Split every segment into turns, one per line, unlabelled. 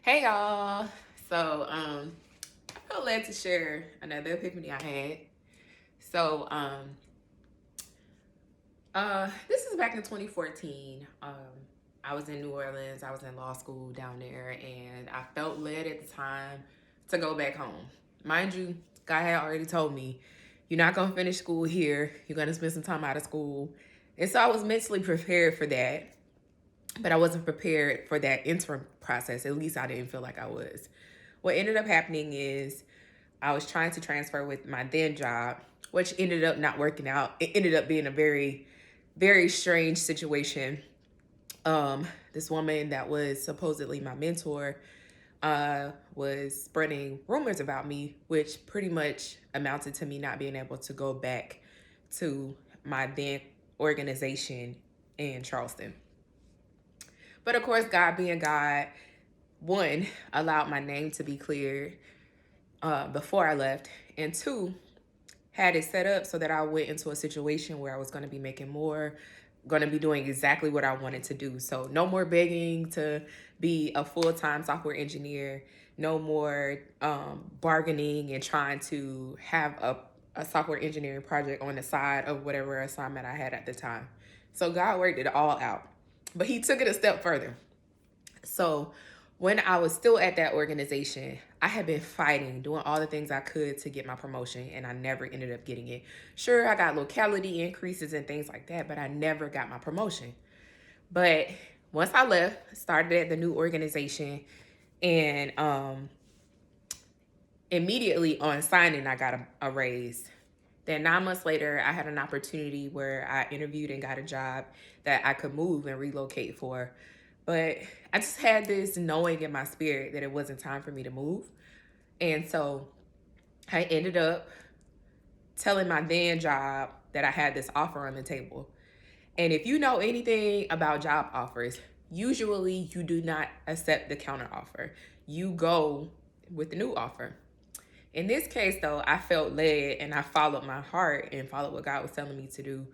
Hey y'all. So I feel led to share another epiphany I had. So this is back in 2014. I was in New Orleans. I was in law school down there, and I felt led at the time to go back home. Mind you, God had already told me, you're not gonna finish school here. You're gonna spend some time out of school. And so I was mentally prepared for that, but I wasn't prepared for that interim process. At least I didn't feel like I was. What ended up happening is I was trying to transfer with my then job, which ended up not working out. It ended up being a very, very strange situation. This woman that was supposedly my mentor was spreading rumors about me, which pretty much amounted to me not being able to go back to my then organization in Charleston. But of course, God being God, one, allowed my name to be cleared before I left, and two, had it set up so that I went into a situation where I was going to be making more, going to be doing exactly what I wanted to do. So no more begging to be a full-time software engineer, no more bargaining and trying to have a software engineering project on the side of whatever assignment I had at the time. So God worked it all out, but he took it a step further. So when I was still at that organization, I had been fighting, doing all the things I could to get my promotion, and I never ended up getting it. Sure, I got locality increases and things like that, but I never got my promotion. But once I left, started at the new organization, and immediately on signing, I got a raise. Then 9 months later, I had an opportunity where I interviewed and got a job that I could move and relocate for. But I just had this knowing in my spirit that it wasn't time for me to move. And so I ended up telling my then job that I had this offer on the table. And if you know anything about job offers, usually you do not accept the counter offer. You go with the new offer. In this case, though, I felt led and I followed my heart and followed what God was telling me to do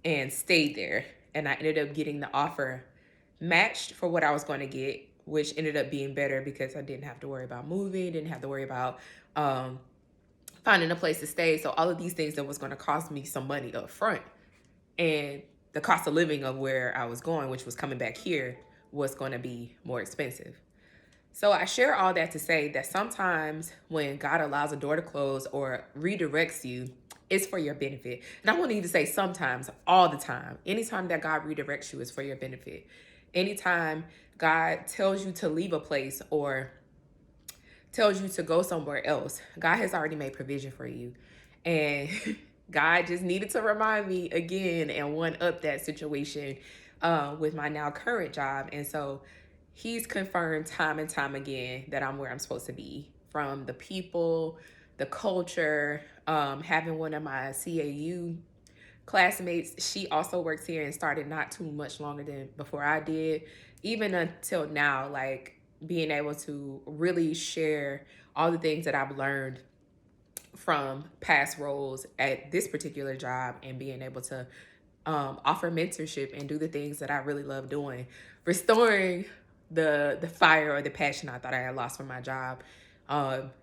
and stayed there. And I ended up getting the offer matched for what I was going to get, which ended up being better because I didn't have to worry about moving, didn't have to worry about finding a place to stay. So all of these things that was going to cost me some money up front, and the cost of living of where I was going, which was coming back here, was going to be more expensive. So I share all that to say that sometimes when God allows a door to close or redirects you, it's for your benefit. And I won't need to say sometimes, all the time. Anytime that God redirects you is for your benefit. Anytime God tells you to leave a place or tells you to go somewhere else, God has already made provision for you. And God just needed to remind me again and one up that situation with my now current job. And so he's confirmed time and time again that I'm where I'm supposed to be, from the people, the culture, having one of my CAU classmates. She also works here and started not too much longer than before I did. Even until now, like being able to really share all the things that I've learned from past roles at this particular job and being able to offer mentorship and do the things that I really love doing, restoring the fire or the passion I thought I had lost from my job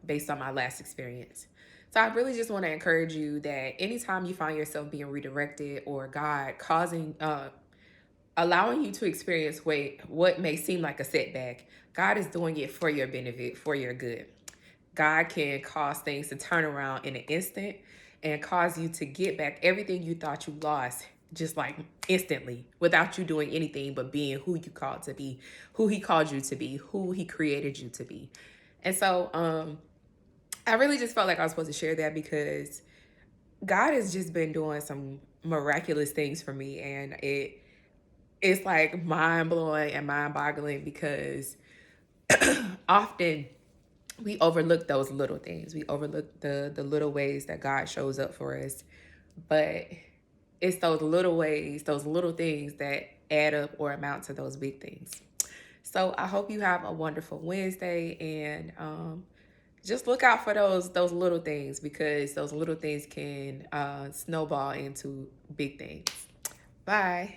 based on my last experience. So I really just want to encourage you that anytime you find yourself being redirected or God causing, allowing you to experience what may seem like a setback, God is doing it for your benefit, for your good. God can cause things to turn around in an instant and cause you to get back everything you thought you lost, just like instantly, without you doing anything but being who you called to be, who he called you to be, who he created you to be. And so I really just felt like I was supposed to share that because God has just been doing some miraculous things for me, and it's like mind-blowing and mind-boggling because often we overlook those little things. We overlook the little ways that God shows up for us. But it's those little ways, those little things that add up or amount to those big things. So I hope you have a wonderful Wednesday, and just look out for those little things, because those little things can snowball into big things. Bye.